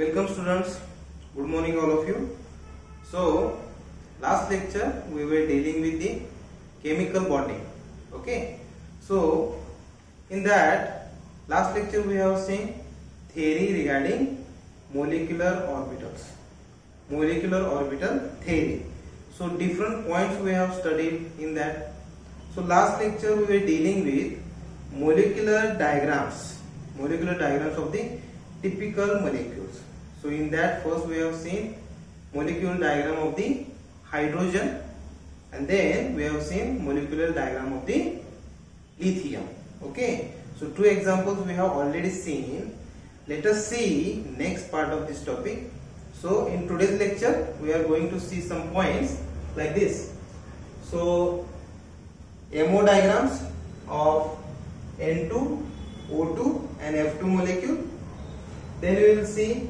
Welcome students, good morning all of you. So last lecture we were dealing with the chemical bonding. Okay, so in that last lecture we have seen theory regarding molecular orbital theory. So different points we have studied in that. So last lecture we were dealing with molecular diagrams of the typical molecules. So in that first we have seen molecular diagram of the hydrogen, and then we have seen molecular diagram of the lithium. Okay, so two examples we have already seen. Let us see next part of this topic. So in today's lecture we are going to see some points like this. So MO diagrams of N2, O2 and F2 molecule. Then we will see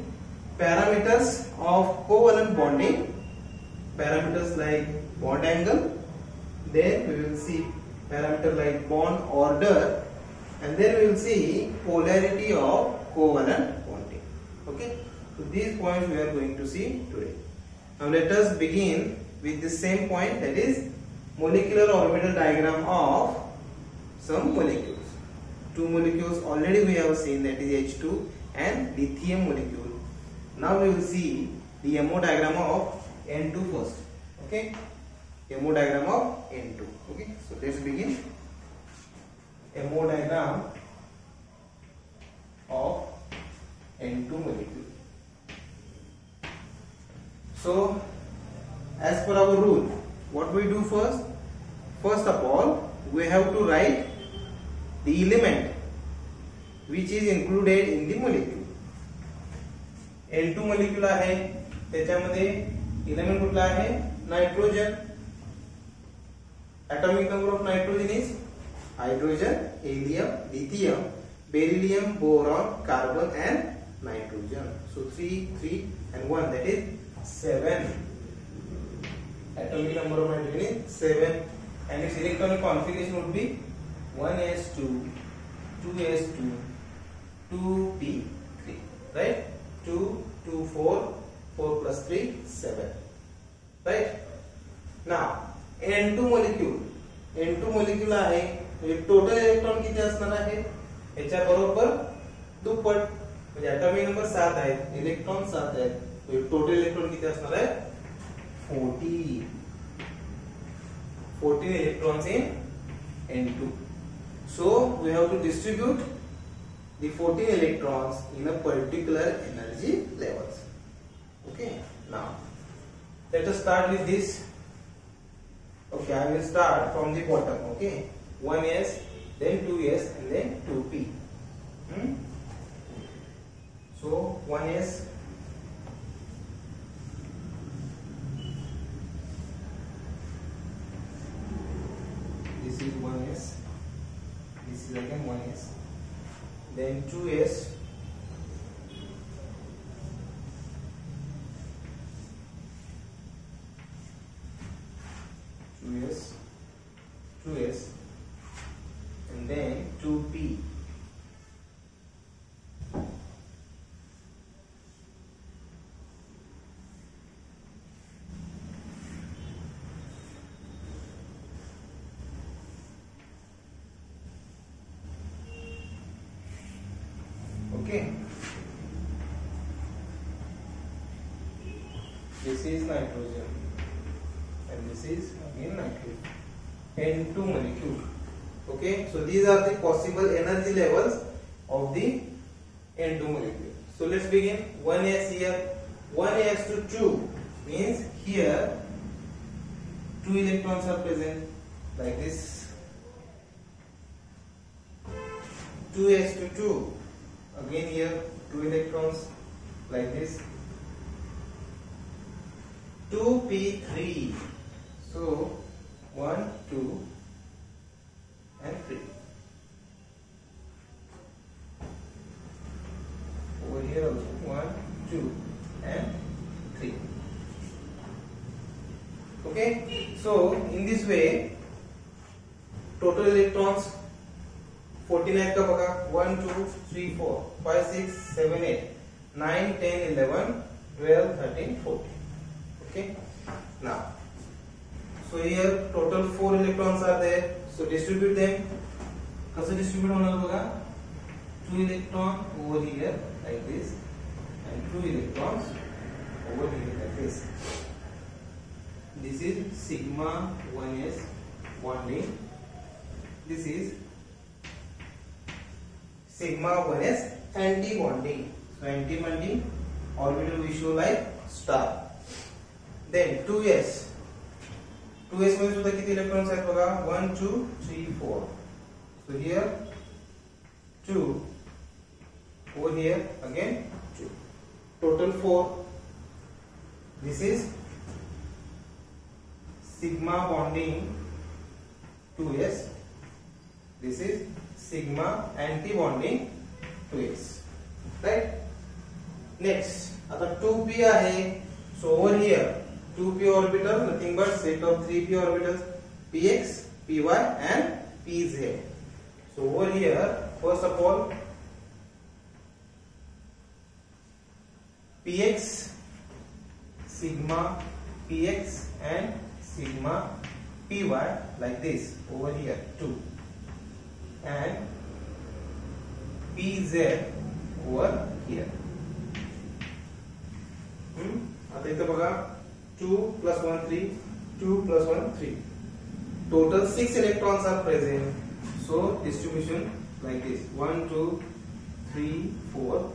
parameters of covalent bonding, parameters like bond angle. Then we will see parameter like bond order, and then we will see polarity of covalent bonding. Okay, so these points we are going to see today. Now let us begin with the same point, that is molecular orbital diagram of some molecules. Two molecules already we have seen, that is H2 and lithium molecule. Now we will see the MO diagram of N2 first. Okay, MO diagram of N2. Okay, so let's begin. MO diagram of N2 molecule. So as per our rule, what we do first? First of all, we have to write the element which is included in the molecule. N2 molecule आहे, त्याच्यामध्ये element कुठला आहे? Nitrogen. Atomic number of nitrogen is hydrogen, helium, lithium, beryllium, boron, carbon and nitrogen. So 3, 3 and 1, that is 7. Atomic number of nitrogen is 7, and its electronic configuration would be 1s2, 2s2, 2p3, right? 2, 2, 4, 4 plus 3, 7, right? Now N2 molecule आहे, total electron किती असणार आहे? याच्या बरोबर दुप्पट, म्हणजे atomic number 7 आहे, electron 7 आहेत, तो टोटल इलेक्ट्रॉन किती असणार आहे? 14 electrons in N2. So we have to distribute the 14 electrons in a particular energy levels. Okay, now let us start with this. Okay, I will start from the bottom. Okay, 1s, then 2s and then 2p. So 1s, this is 1s, this is again 1s, then 2s, and then 2p. Okay, this is nitrogen and this is again nitrogen. N2 molecule. Okay, so these are the possible energy levels of the N2 molecule. So let's begin. 1s here, 1s to 2 means here 2 electrons are present like this. 2s to 2, again here 2 electrons like this. 2p3, so 1, 2 and 3. Over here also 1, 2 and 3. Okay, so in this way total electrons 14 आहेत का बघा, 1 2 3 4 5 6 7 8 9, 10, 11, 12, 13, 14. Okay. Now, so here total 4 electrons are there. So distribute them. कैसे distribute होना होगा? 2 electron over here like this, and 2 electrons over here like this. This is sigma 1s bonding. This is sigma 1s anti-bonding. So anti-bonding orbital we show like star. Then 2s. 2s में सुधा कितने electrons हैं होगा? 1, 2, 3, 4. So here 2. Over here again 2. Total 4. This is sigma bonding 2s. This is sigma anti-bonding 2s. Right? Next, आता 2p आहे. So over here 2p orbital nothing but set of 3p orbitals, px, py and pz. So over here first of all px, sigma px and sigma py like this over here 2, and pz over here. आता इथे बघा 2 plus 1 3, 2 plus 1 3. Total 6 electrons are present. So distribution like this: 1, 2, 3, 4,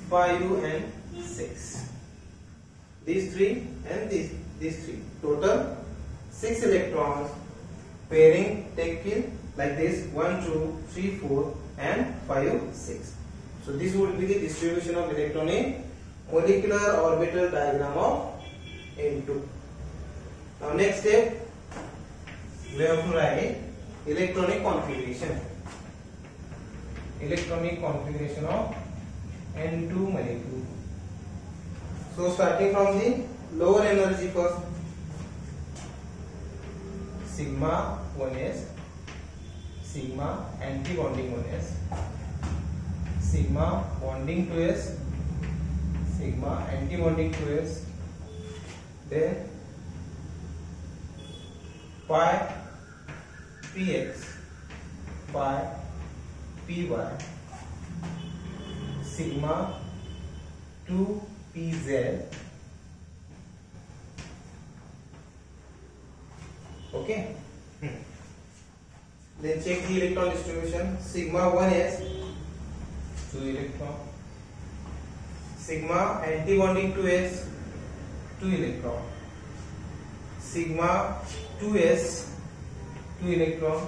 5 and 6. These 3 and these 3. Total 6 electrons. Pairing take in like this: 1, 2, 3, 4 and 5, 6. So this would be the distribution of electron in molecular orbital diagram of N2. Now next step, we have to write electronic configuration. Electronic configuration of N2 molecule. So starting from the lower energy first, sigma 1s, sigma anti-bonding 1s, sigma bonding 2s, sigma anti-bonding 2s, then pi px, pi py, sigma 2pz. Okay. Then check the electron distribution. Sigma 1s 2 electron, sigma anti-bonding 2s 2 electron, sigma 2s 2 electron,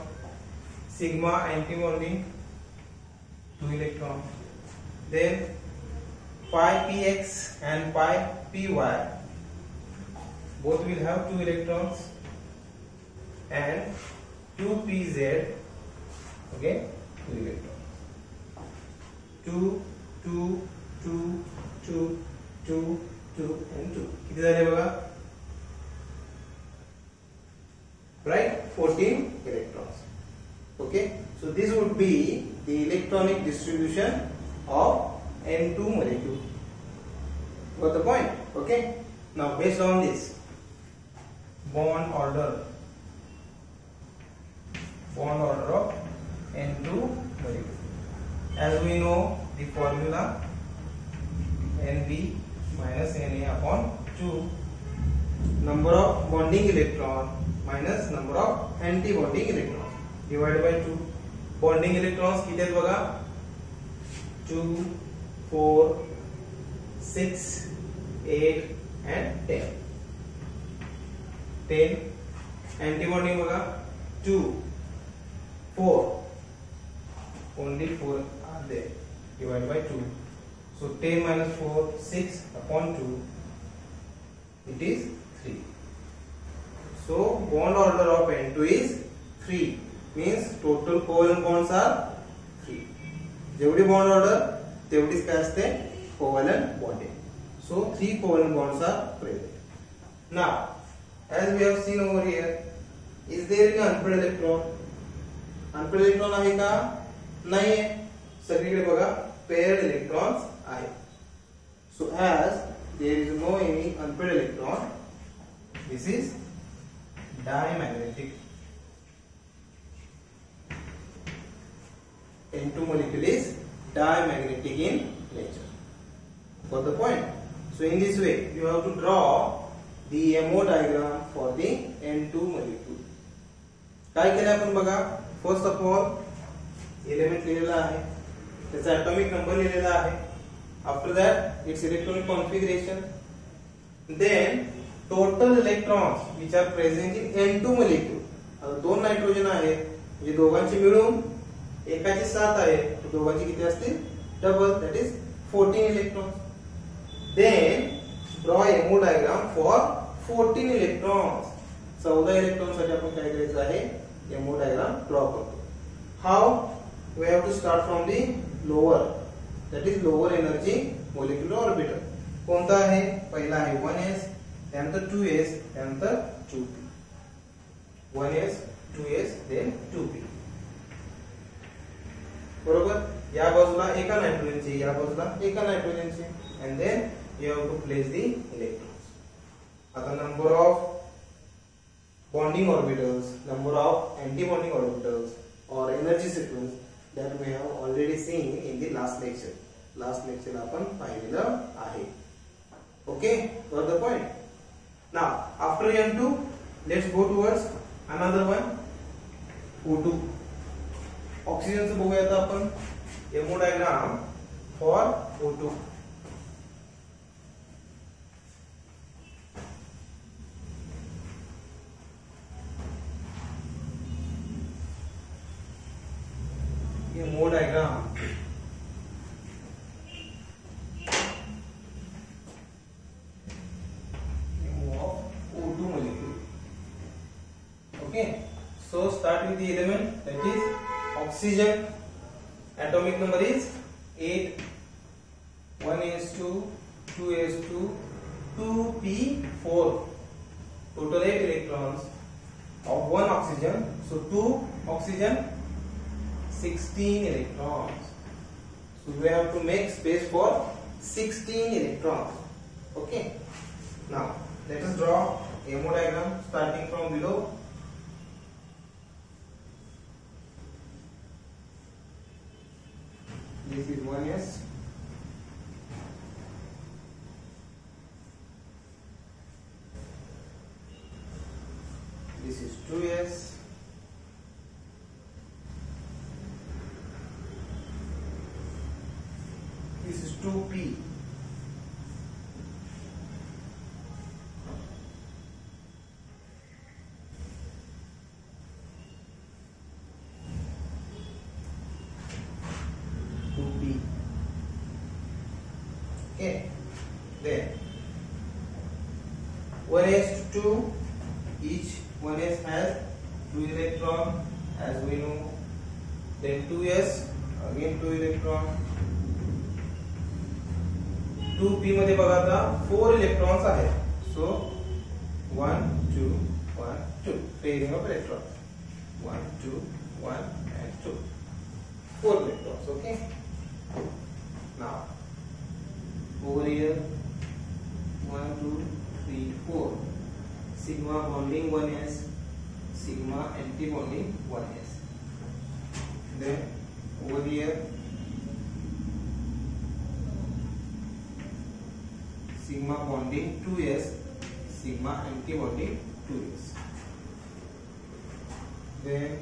sigma anti-bonding 2 electron. Then pi px and pi py both will have 2 electrons, and 2pz again 2 electrons. 2, 2, 2, 2, 2, 2 and 2. कितने झाले बघा? Right? 14 electrons. Okay. So this would be the electronic distribution of N2 molecule. Got the point? Okay. Now based on this, bond order of N2 molecule. As we know the formula, Nb minus Na upon 2, number of bonding electron minus number of anti-bonding electrons divided by 2. Bonding electrons किती आहेत बघा? 2, 4, 6, 8 and 10. 10. Anti-bonding बघा 2, 4. Only 4 are there, divided by 2. So 10 minus 4, 6 upon 2, it is 3. So bond order of N2 is 3, means total covalent bonds are 3. जेवढी bond order तेवढीच काय असते? Covalent bonding. So 3 covalent bonds are present. Now, as we have seen over here, is there any unpaired electron? Unpaired electron आहे का? नाही आहे. सगळीकडे बघा paired electrons आहे. So as there is no any unpaired electron, this is dimagnetic. N2 molecule is dimagnetic in nature. Got the point? So in this way you have to draw the MO diagram for the N2 molecule. काय केलं आपण बघा. First of all element लिहिलेला आहे, त्याचा atomic number लिहिलेला आहे. After that its electronic configuration, then total electrons which are present in N2 molecule. आता दोन नायट्रोजन आहे म्हणजे दोघांची मिळून एकाची 7 आहे, तर दोघांची किती असतील double, that is 14 electrons. Then draw MO diagram for 14 electrons. 14 electrons साठी आपण काय करायचं आहे, MO diagram draw करतो. How? We have to start from the lower, that is lower energy molecular orbital. कोणता आहे, पहिला आहे 1s, त्यानंतर 2s, त्यानंतर 2p. 1s, 2s, then 2p. बरोबर. या बाजूला एका नायट्रोजनची, या बाजूला एका नायट्रोजनची, and then you have to place the electrons. आता number of bonding orbitals, number of anti-bonding orbitals or energy sequence that we have already seen in the last lecture. Last lecture आपण पाहिलेलं आहे. Okay, got the point? Now after N2 let's go towards another one, O2. Oxygen चं बघूया आता आपण MO diagram for O2. MO diagram of O2 molecule. Okay, so start with the element, that is oxygen. Atomic number is 8, 1s2, 2s2, 2p4. Total 8 electrons of one oxygen. So 2 oxygen, 16 electrons. So we have to make space for 16 electrons. Okay. Now let us draw MO diagram starting from below. This is 1s, this is 2s, this is 2p, okay. Then 1s to 2, each 1s has 2 electron as we know. Then 2s, again 2 electron. 2p मध्ये बघा आता 4 electrons आहेत. So 1 2 1 2 pairing of electrons. 1 2 1 and 2. 4 electrons. Okay. Now over here 1 2 3 4 sigma bonding 1s, sigma anti bonding 1s. Then over here sigma bonding 2s, sigma anti bonding 2s. Then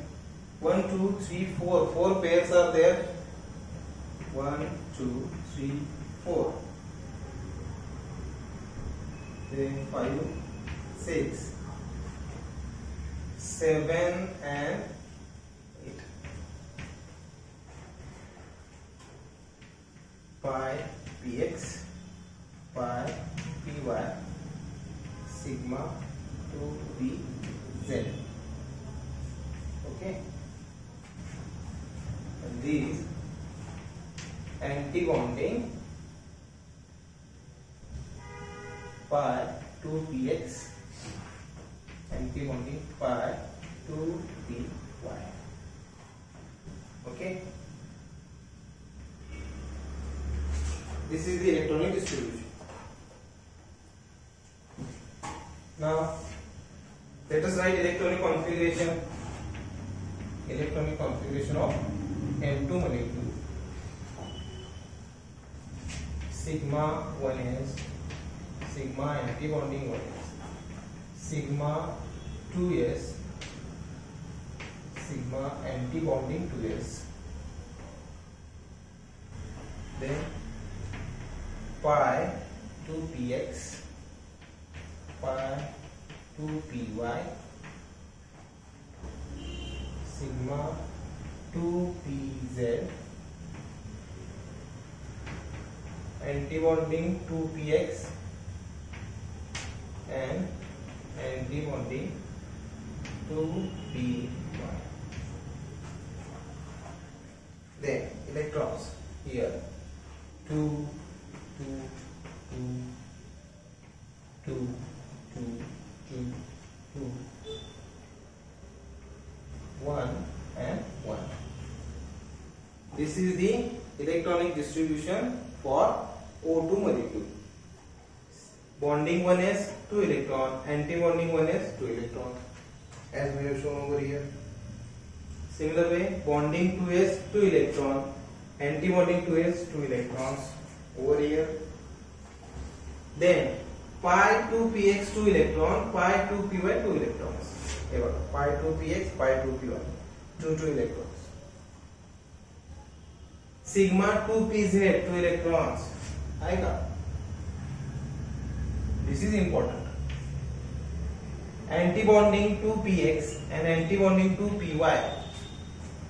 1 2 3 4, 4 pairs are there. 1 2 3 4. Then 5 6 7 and 8. Pi px, pi py, sigma 2pz. Okay, and these anti-bonding pi 2px, anti-bonding pi 2py. Okay, this is the electronic distribution. Now let us write electronic configuration of M2 molecule. Sigma 1s, sigma antibonding 1s, sigma 2s, sigma antibonding 2s, then pi 2px, pi 2py, sigma 2pz, antibonding 2px and antibonding 2py. Then electrons here 2 2 2 2 2 2 2 1 and 1. This is the electronic distribution for O2 molecule. Bonding 1s 2 electron, anti-bonding 1s 2 electron, as we have shown over here. Similar way, bonding 2s 2 electron, anti-bonding 2s 2 electrons over here. Then pi 2px 2 electron, pi 2py 2 electrons. Here pi 2px, pi 2py 2 electrons. Sigma 2pz 2 electrons. आएगा. This is important. Antibonding 2px and antibonding 2py.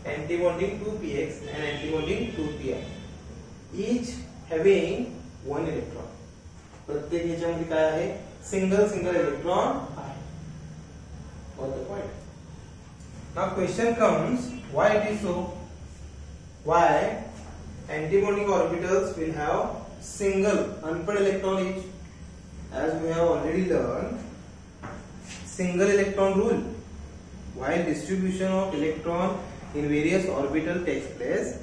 Antibonding 2px and antibonding 2py. Each having 1 electron. प्रत्येक याच्यामध्ये काय आहे? Single electron आहे. Got the point? Now question comes, why it is so? Why antibonding orbitals will have single unpaired electron each? As we have already learned, single electron rule. While distribution of electron in various orbitals takes place,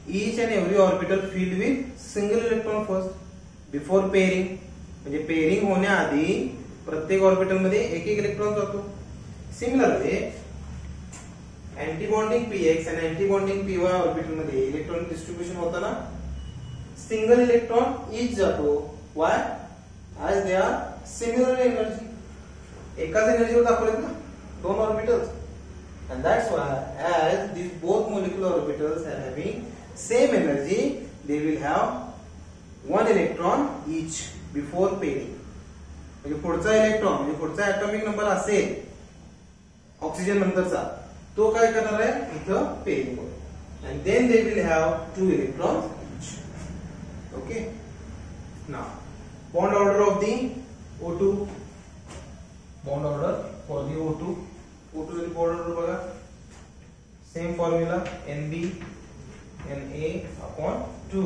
each and every orbital filled with single electron first before pairing. म्हणजे pairing होण्याआधी प्रत्येक orbital मध्ये एक electron जातो. Similarly antibonding px आणि antibonding py orbital मध्ये electron distribution होताना single electron each जातो. Why? As they are similar energy. एकाच एनर्जीवर दाखवलेत ना दोन orbitals. And that's why as these both molecular orbitals are having same energy, they will have one electron each before pairing. म्हणजे पुढचा electron म्हणजे पुढचा ऍटॉमिक नंबर असेल ऑक्सिजन नंतरचा तो काय करणार आहे इथं पेअरिंग होईल. and then they will have 2 electrons each. Okay. Now bond order of the O2. Bond order for the O2. O2 ची bond order बघा. Same formula NB Na/2.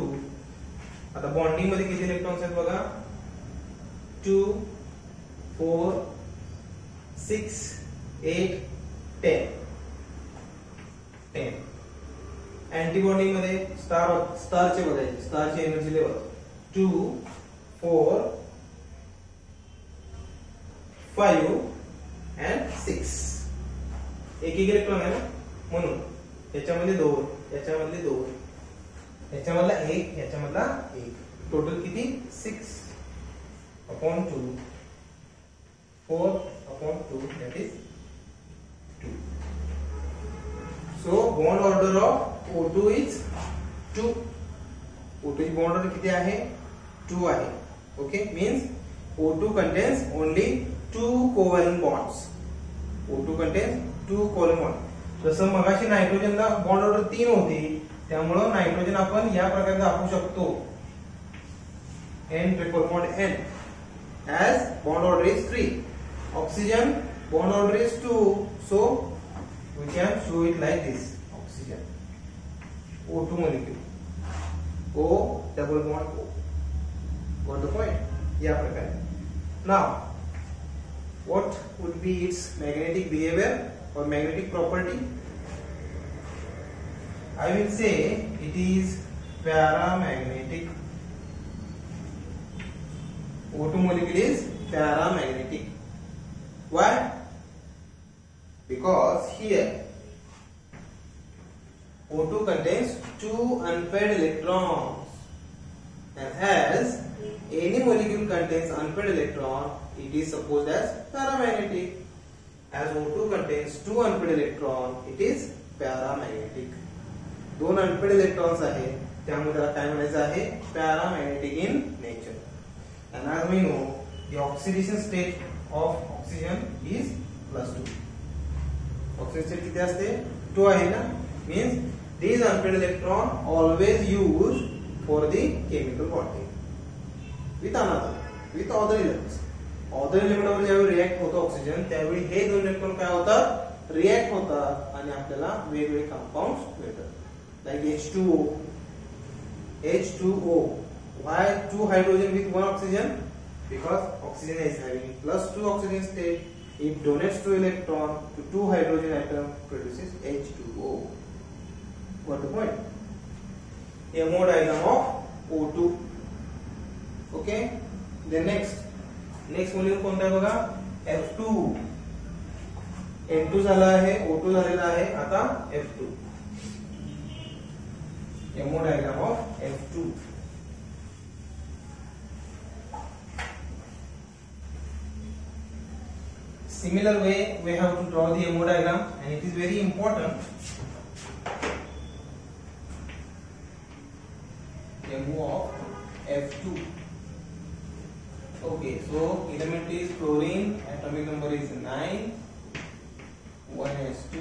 आता बॉन्डिंग मध्ये किती इलेक्ट्रॉन्स आहेत बघा. 2 4 6 8 10. अँटीबॉन्डिंग मध्ये स्टारचे बघायचे. स्टारची एनर्जी लेवल 2 4 5 and 6. एक इलेक्ट्रॉन आहे ना म्हणून याच्यामध्ये 2, याच्यामध्ये 2, याच्यामधला 1, याच्यामधला 1. टोटल किती 6/2 4/2 that is 2. So bond order of O2 is 2. O2 ची bond order किती आहे 2 आहे. Okay, means O2 contains only 2 covalent bonds. O2 contains 2 covalent bonds. जसं मगाशी नायट्रोजनला बॉन्ड ऑर्डर 3 होती त्यामुळे नायट्रोजन आपण या प्रकारे दाखवू शकतो N triple bond N as bond order is 3. Oxygen bond order is 2, so we can show it like this. Oxygen O2 molecule O double bond O. Got the point? या प्रकारे. Now what would be its magnetic behavior or magnetic property? I will say it is paramagnetic. O2 molecule is paramagnetic. Why? Because here O2 contains 2 unpaired electrons, and as any molecule contains unpaired electron, it is supposed as paramagnetic. As O2 contains 2 unpaired electron, it is paramagnetic. 2 unpaired electrons आहेत, त्यामुळे त्याला काय म्हणायचं आहे? Paramagnetic in nature. And as we know, the oxidation state of oxygen is +2. Oxidation state किती असते? 2 आहे ना? Means these unpaired electron always used for the chemical bonding with another, with other elements. Other element वर ज्यावेळी react होतो oxygen, त्यावेळी हे दोन electron काय होतात? रिएक्ट होतात आणि आपल्याला वेगवेगळे कंपाउंड्स मिळतात. Like H2O. H2O. Why 2 hydrogen with 1 oxygen? Because oxygen is having +2 oxygen state. It donates 2 electron to 2 hydrogen atom, produces H2O. Got the point? MO diagram of O2. Okay. Then next molecule कोणता आहे बघा? F2. N2 झाला आहे, O2 झालेला आहे, आता F2. MO diagram of F2. Similar way we have to draw the MO diagram, and it is very important. MO of F2. Okay, so element is fluorine, atomic number is 9, 1s2,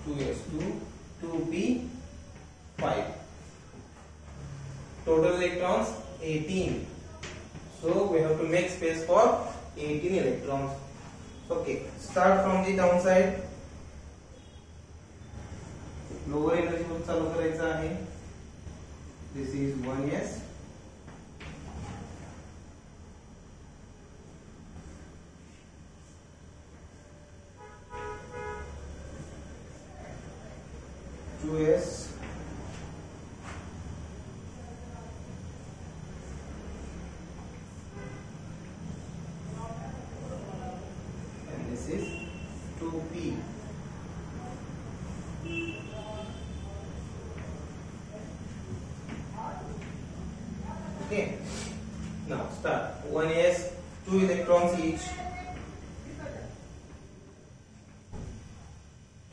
2s2, 2p5. Total electrons 18. So we have to make space for 18 electrons. Okay, start from the downside. Lower energy group चालू करायचा आहे. This is 1s. S and this is 2p. Okay, now start. 1s, 2 electrons each.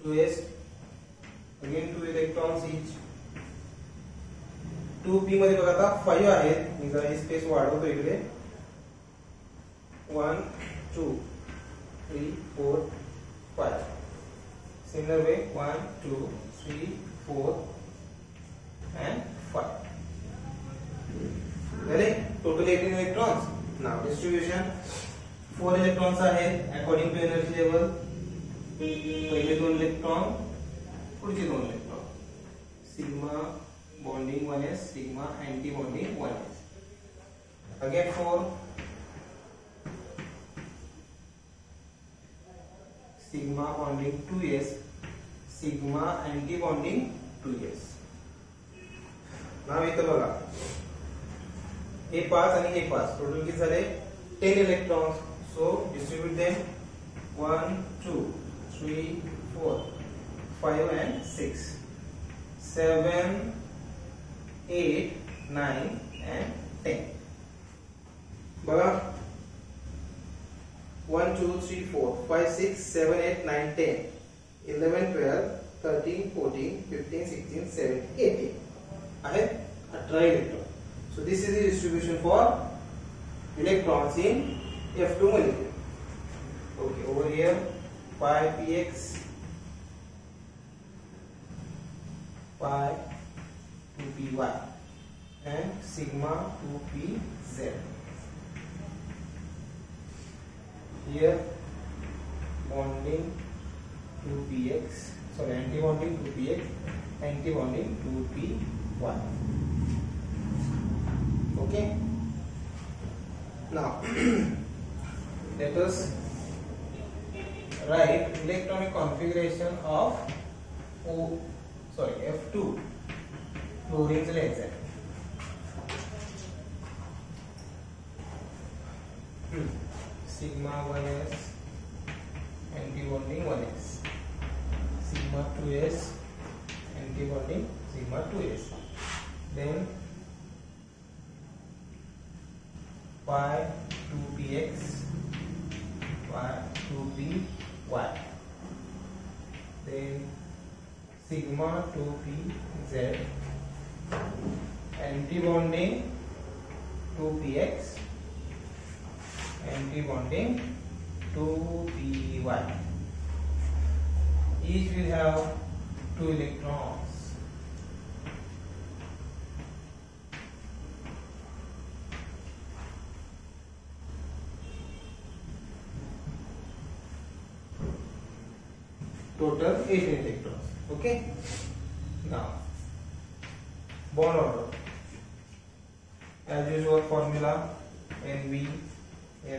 2s, again 2 electrons each. 2p मध्ये बघा आता 5 आहेत. मी जरा ही space वाढवतो इकडे. 1 2 3 4 5. Similar way 1 2 3 4 and 5. Ready? Total 18 electrons. Now distribution. 4 electrons आहेत according to energy level. पहिले 2 electron, पुढचे 2 electron. Sigma bonding 1s, sigma anti bonding 1s. Again 4. Sigma bonding 2s, sigma anti bonding 2s. Now इथं बघा हे 5 आणि हे 5 total किती झाले? 10 electrons. So distribute them 1 2 3 4 5 and 6 7 8 9 and 10. बघा 1 2 3 4 5 6 7 8 9 10 11 12 13 14 15 16 17 18 आहेत 18 electron. So this is the distribution for electrons in F2 molecule. Okay, over here 5px 5 2py and sigma 2pz. Here bonding 2px, sorry, anti-bonding 2px, anti-bonding 2py. Okay. Now let us write electronic configuration of F2 fluorine laser. Sigma 1s, anti-bonding 1s, sigma 2s, anti-bonding sigma 2s, then pi 2px, pi 2py, then sigma 2pz, anti-bonding 2px, anti-bonding 2py. Each will have 2 electrons. Total 18 electrons. Okay. Now bond order. As usual formula NB Na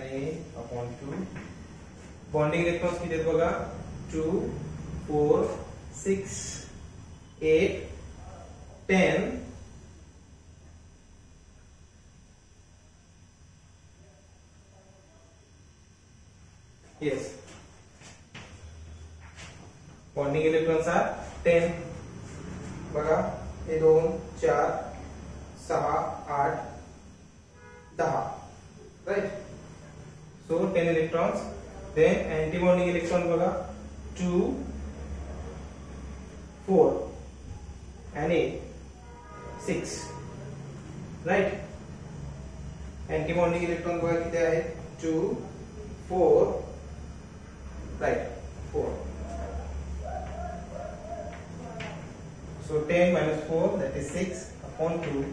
upon 2. Bonding electrons किती आहेत बघा 2, 4, 6, 8, 10, yes, bonding electrons are 10 बघा हे 2, 4, 6, 8, 10, right? So 10 electrons. Then anti-bonding electron बघा 2, 4 and 8, 6, right? Anti-bonding electron बघा किती आहेत 2, 4, right? 4. So 10 minus 4, that is 6 upon 2,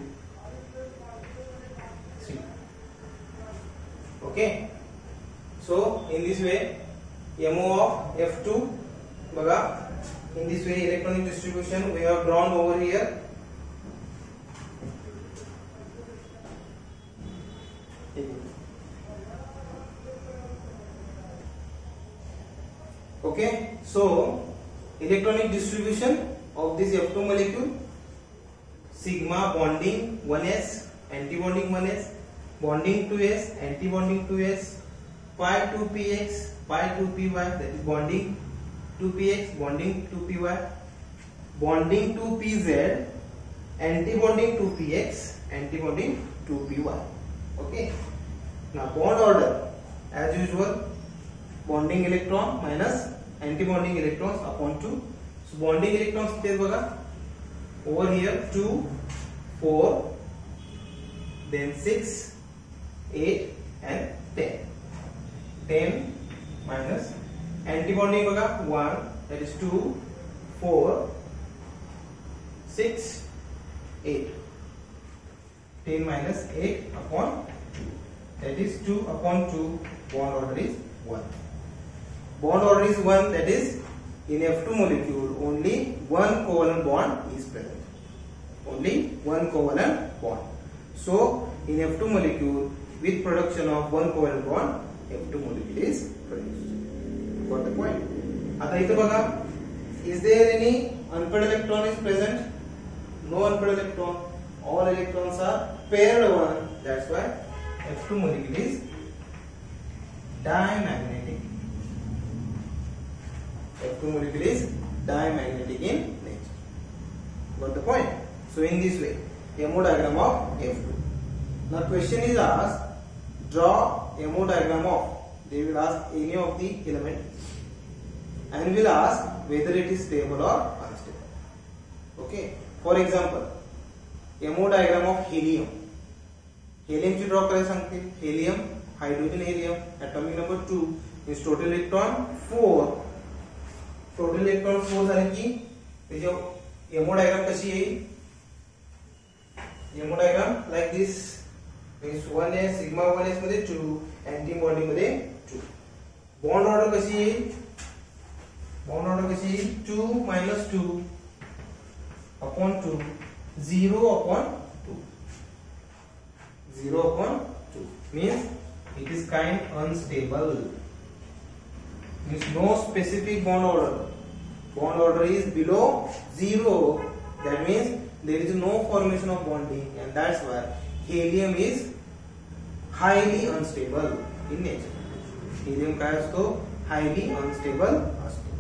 3. Okay. So in this way, MO of F2, baga, in this way electronic distribution we have drawn over here. Okay, so electronic distribution of this F2 molecule: sigma bonding 1s, anti-bonding 1s, bonding 2s, anti-bonding 2s, pi 2px, pi 2py, that is bonding 2px, bonding 2py, bonding 2pz, anti-bonding 2px, anti-bonding 2py. Okay. Now bond order, as usual, bonding electron minus anti-bonding electrons upon 2. So bonding electrons किती आहेत बघा over here 2, 4, then 6, 8 and 10. 10 minus anti-bonding बघा 1, that is 2, 4, 6, 8. 10 minus 8 upon 2, that is 2 upon 2. Bond order is 1. Bond order is 1, that is in F2 molecule only one covalent bond is present. Only one covalent bond. So in F2 molecule with production of one covalent bond, F2 molecule is produced. Got the point? आता इथे बघा, is there any unpaired electron is present? No unpaired electron. All electrons are paired one. That's why F2 molecule is diamagnetic. F2 molecule is diamagnetic in nature. Got the point? So in this way, MO diagram of F2. Now question is asked, draw MO diagram of. They will ask any of the element and will ask whether it is stable or unstable. Okay. For example, MO diagram of helium. Helium ची draw करायला सांगते. Helium, hydrogen helium, atomic number 2, is total electron 4. Total electron 4 झाले की त्याची MO diagram कशी येईल? MO diagram like this. Means 1s, sigma 1s मध्ये 2, anti-bonding मध्ये 2. Bond order कशी येईल? Bond order कशी येईल? 2 minus 2 upon 2, 0 upon 2. 0 upon 2 means it is kind unstable. Means no specific bond order. Bond order is below 0. That means there is no formation of bonding, and that's why helium is highly unstable in nature. Helium काय असतो? highly unstable असतो.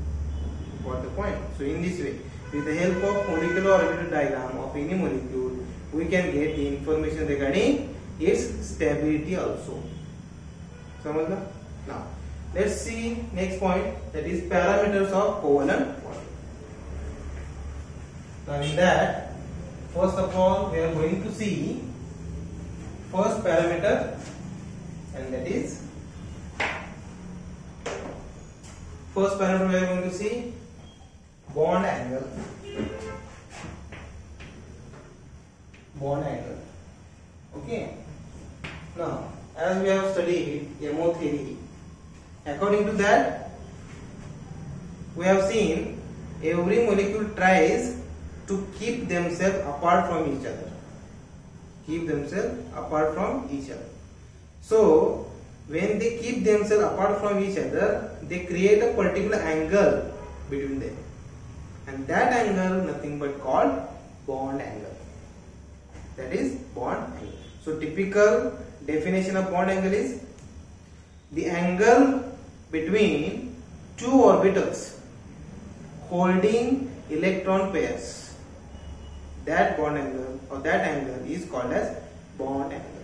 Got the point? So in this way, with the help of molecular orbital diagram of any molecule, we can get the information regarding its stability also. समझना? Now, let's see next point, that is parameters of covalent bond. Now in that, first of all, we are going to see first parameter, and that is first parameter we are going to see bond angle. Bond angle. Okay. Now, as we have studied MO theory, according to that, we have seen every molecule tries to keep themselves apart from each other. Keep themselves apart from each other. So, when they keep themselves apart from each other, they create a particular angle between them, and that angle nothing but called bond angle. That is bond angle. So typical definition of bond angle is the angle between two orbitals holding electron pairs. That bond angle or that angle is called as bond angle.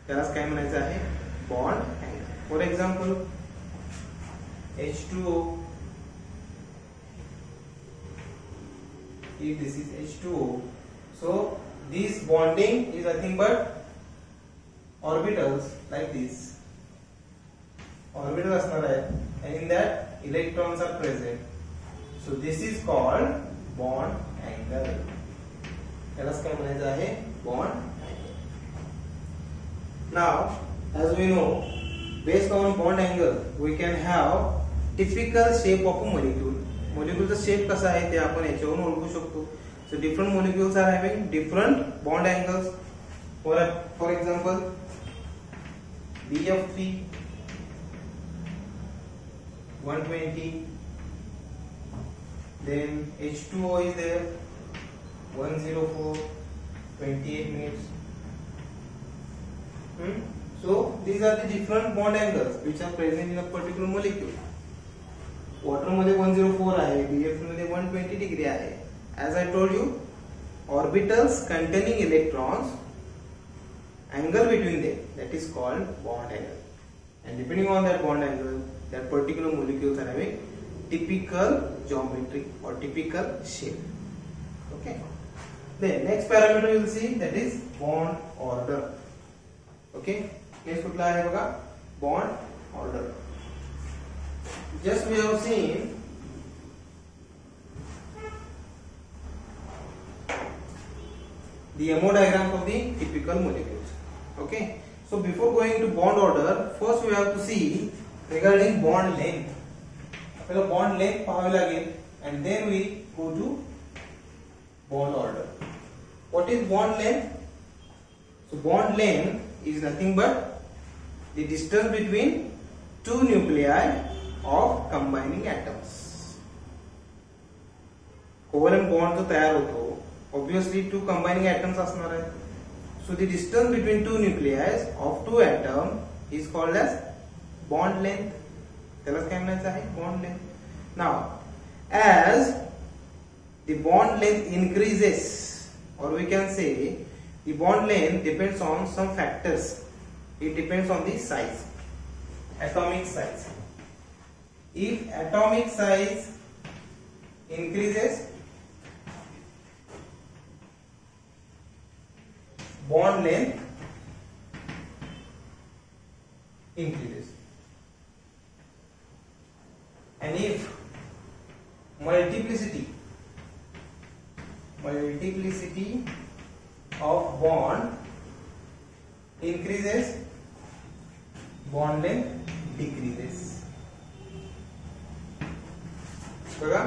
त्यालाच काय म्हणायचं आहे? Bond angle. For example, H2O. If this is H2O, so this bonding is nothing but orbitals like this. Orbital असणार आहे, and in that electrons are present. So this is called bond angle. त्यालाच काय म्हणायचं आहे? Bond angle. Now, as we know, based on bond angle, we can have typical shape of a molecule. Moleculeचा shape कसा आहे ते आपण याच्यावरून ओळखू शकतो. So different molecules are having different bond angles. For example, BF3 120, then H2O is there 104 28 minutes. So these are the different bond angles which are present in a particular molecule. Water मध्ये 104 आहे, BF मध्ये 120 degree आहे. As I told you, orbitals containing electrons, angle between them, that is called bond angle. And depending on that bond angle, that particular molecules are having typical geometry or typical shape. Okay. Then next parameter you will see, that is bond order. Okay. Next कुठला आहे बघा? Bond order. Just we have seen the MO diagram of the typical molecules. Okay. So before going to bond order, first we have to see regarding bond length. पहले bond length पाहावे लागेल, and then we go to bond order. What is bond length? So bond length is nothing but the distance between two nuclei of combining atoms. Covalent bond जो तयार होतो, obviously two combining atoms असणार आहे. So the distance between two nuclei of two atoms is called as bond length. त्यालाच काय म्हणायचं आहे? Bond length. Now, as the bond length increases, or we can say the bond length depends on some factors. It depends on the size, atomic size. If atomic size increases, bond length increases. And if multiplicity of bond increases, bond length decreases. बघा,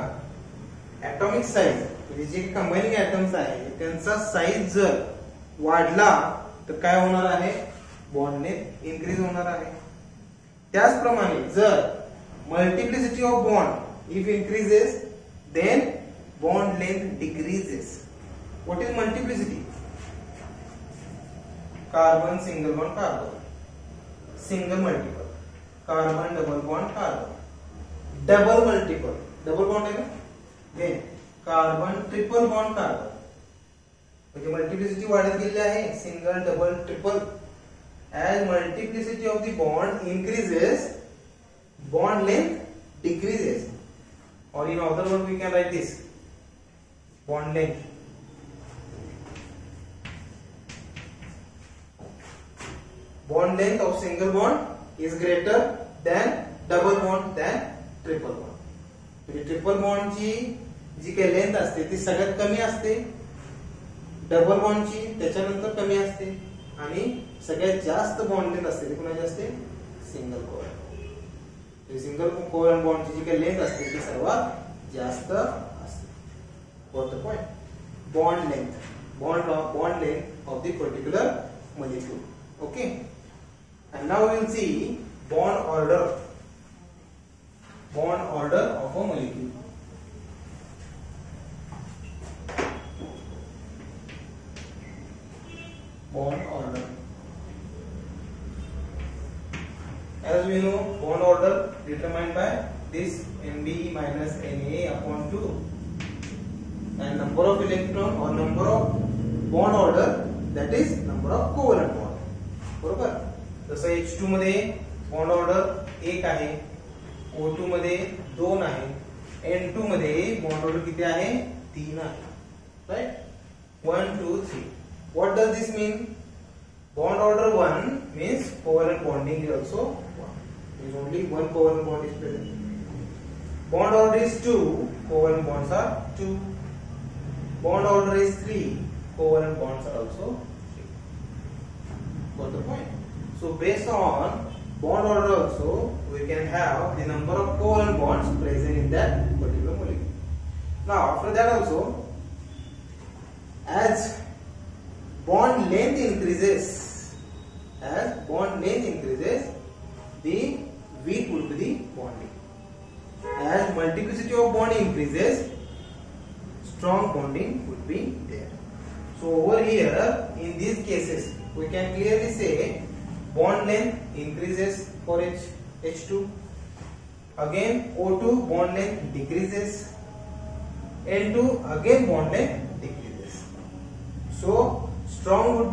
atomic size म्हणजे जे combining atoms आहे त्यांचा size जर वाढला तर काय होणार आहे? बॉन्ड लेंथ इन्क्रीज होणार आहे. त्याचप्रमाणे जर multiplicity of bond if increases, then bond length decreases. What is multiplicity? Carbon, single bond carbon, single multiple. Carbon double bond carbon, double multiple, double bond आहे ना, then carbon triple bond carbon, म्हणजे multiplicity वाढत गेली आहे, single double triple. As multiplicity of the bond increases, bond length decreases, or in other words we can write this: bond length, bond length of single bond is greater than double bond than triple bond. म्हणजे triple bond ची जी काही length असते ती सगळ्यात कमी असते, double bond ची त्याच्यानंतर कमी असते, आणि सगळ्यात जास्त बॉन्ड लेंथ असते ती कुणाची असते? Single covalent. सिंगल कोव्हॅलेंट बॉन्डची जी काही लेंथ असते ती सर्वात जास्त असते. What's the point? Bond length, bond length of the particular molecule. Okay. And now we will see bond order of a molecule. Bond order. As we know, bond order determined by this Nb minus Na upon 2, and number of electron or number of bond order, that is number of covalent bond. बरोबर. जसं H2 मध्ये bond order 1 आहे, O2 मध्ये 2 आहे, N2 मध्ये bond order किती आहे? 3 आहे. Right? 1 2 3. What does this mean? Bond order 1 means covalent bonding is also 1. There is only one covalent bond is present. Bond order is 2, covalent bonds are 2. Bond order is 3, covalent bonds are also 3. Got the point? So based on bond order also we can have the number of covalent bonds present in that particular molecule. Now after that also, as bond length increases, the weak would be the bonding. As multiplicity of bond increases, strong bonding would be there. So over here in these cases we can clearly say bond length increases for H2, again O2 bond length decreases, N2 again bond length decreases. So strong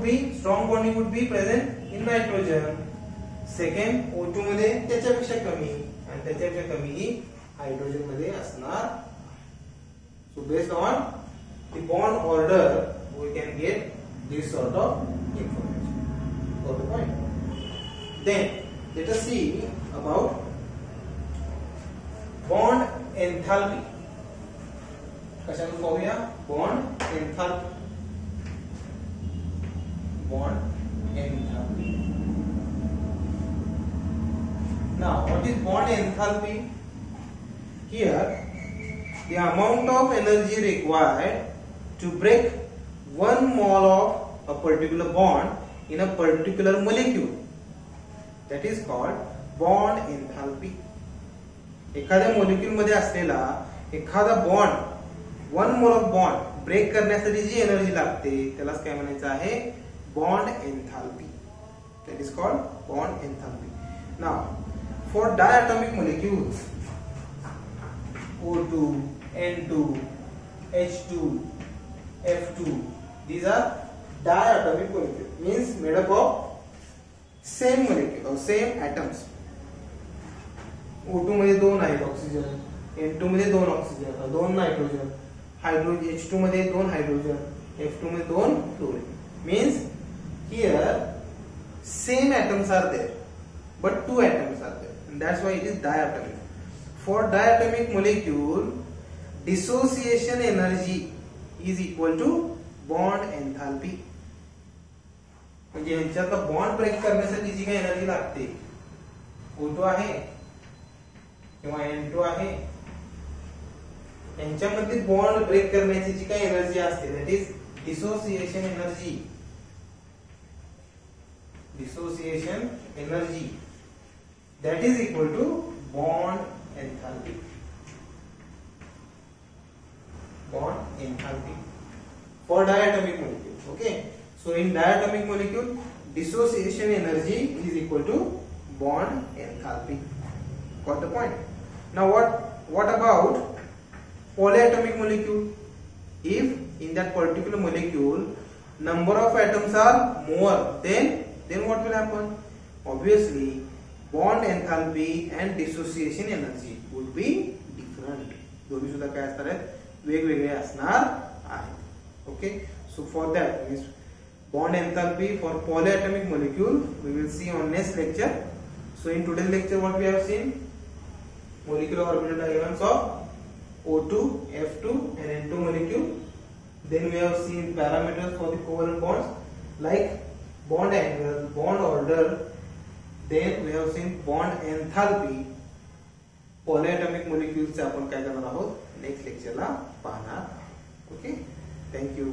bonding would be present in nitrogen. Second O2 मध्ये त्याच्यापेक्षा कमी आणि त्याच्यापेक्षा कमी ही hydrogen मध्ये असणार. So based on the bond order we can get this sort of information. Got the point? Then let us see about bond enthalpy. कशाला पाहूया? bond enthalpy. Bond enthalpy. Now what is bond enthalpy? Here the amount of energy required to break one mole of a particular bond in a particular molecule, that is called bond enthalpy. एखाद्या molecule मध्ये असलेला एखादा bond, one mole of bond break करण्यासाठी जी energy लागते त्यालाच काय म्हणायचं आहे? Bond enthalpy. That is called bond enthalpy. Now for diatomic molecules, O2, N2, H2, F2, these are diatomic molecules, means made up of same molecule or same atoms. O2 मध्ये 2 आहेत oxygen, N2 मध्ये 2 oxygen, 2 nitrogen, hydrogen H2 मध्ये 2 hydrogen, F2 मध्ये 2 fluorine. Means here same atoms are there but 2 atoms are there, and that's why it is diatomic. For diatomic molecule, dissociation energy is equal to bond enthalpy. म्हणजे ह्यांच्यातला bond break करण्यासाठी जी काही energy लागते, O2 आहे किंवा N2 आहे, यांच्यामध्ये bond break करण्याची जी काही एनर्जी असते that is dissociation energy. Dissociation energy, that is equal to bond enthalpy. Bond enthalpy for diatomic molecule. Okay, so in diatomic molecule dissociation energy is equal to bond enthalpy. Got the point? Now what about polyatomic molecule? If in that particular molecule number of atoms are more, then what will happen? Obviously bond enthalpy and dissociation energy would be different. दोन्ही सुद्धा काय असणार आहेत, वेगवेगळे असणार आहेत. Okay, so for that means bond enthalpy for polyatomic molecule we will see on next lecture. So in today's lecture what we have seen, molecular orbital diagrams of O2, F2 and N2 molecule. Then we have seen parameters for the covalent bonds like bond angle, bond order. Then we have seen bond enthalpy. Polyatomic molecules चे आपण काय करणार आहोत, next लेक्चरला पाहणार. Okay, thank you.